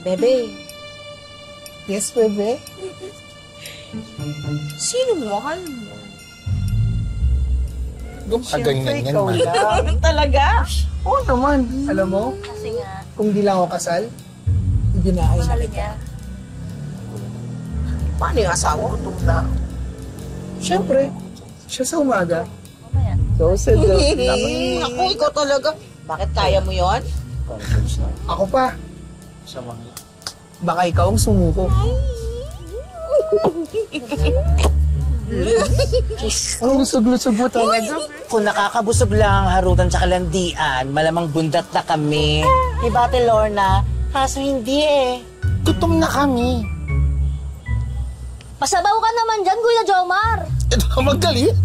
Bebe. Yes, bebe? Sino mahal mo? Siyempre, Gumaganyan yan, ikaw man. lang. Talaga? Oo naman. Alam mo, Kasi nga, kung di lang ako kasal, ibinahay na mahal kita. niya. Paano yung asawa ko tunda? Siyempre, siya sa umaga. Mamaya. So, sa Ako, ikaw talaga. Bakit kaya mo yon? Ako pa. Sa mga... Baka ikaw ang sumuko. Ang lusog-lusog mo talaga. Kung nakakabusog lang ang harutan sa kalandian, malamang bundat na kami. Ni Bate Lorna, kaso hindi eh. Gutom na kami. Masabaw ka naman dyan, Kuya Jomar. Ito ka magalit.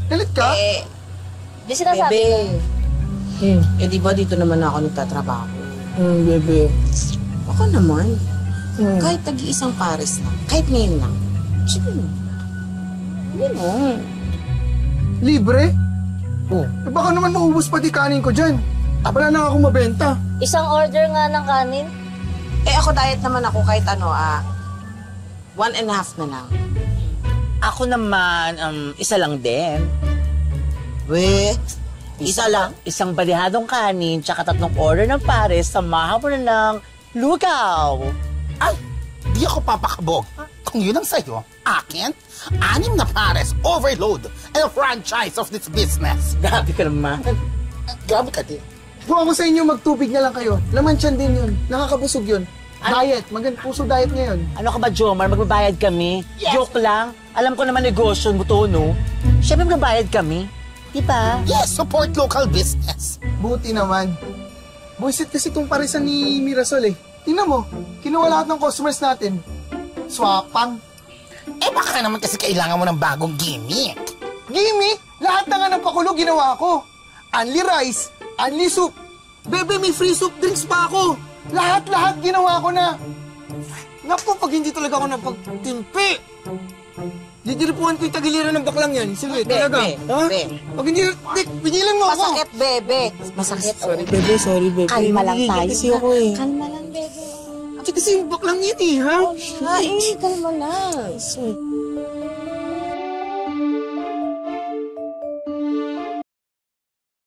Galit ka? Di sinasabi Bebe. na. Eh, di ba dito naman ako nagtatrabaho? Bebe. Ako naman. Kahit tag-iisang pares lang. Kahit ngayon lang. Sige mo. Hindi mo. Libre? Oh. Eh baka naman maubos pati kanin ko dyan. Wala na akong mabenta. Isang order nga ng kanin. Eh, ako diet naman ako kahit ano, 1.5 na lang. Ako naman, isa lang din. We, isa lang? Isang balihadong kanin, tsaka 3 order ng pares, samahan mo na ng lugaw. Ay, di ako papakabog. Kung yun ang sa'yo, akin, 6 na pares, overload, and a franchise of this business. Grabe ka naman. Grabe ka din. Kung ako sa inyo, magtubig na lang kayo. Laman tiyan din yun. Nakakabusog yun. Diet. Puso diet ngayon. Ano ka ba, Jomar? Magbabayad kami? Yes. Joke lang. Alam ko naman negosyo mo to, no? Siyempre magbabayad kami. Diba? Yes, support local business. Buti naman. Buisit kasi itong parisan ni Mirasol eh. Tingnan mo, kinuha lahat ng customers natin. Swapang. Eh baka naman kasi kailangan mo ng bagong gimmick. Gimmick? Lahat na nga ng pakulo ginawa ko. Only rice, only soup. Bebe, may free soup drinks pa ako. Lahat ginawa ko na. Naku, pag hindi talaga ako napagtimpi. Didiripuhan ko yung tagiliran ng baklang yan. Sige, talaga. Ha? Pag hindi, pinilan mo ako. Masakit, bebe. Masakit. Sorry, bebe. Kalma lang tayo. Kasi ako eh. Kalma lang, bebe. Kasi yung baklang yan eh, ha? Kalma lang.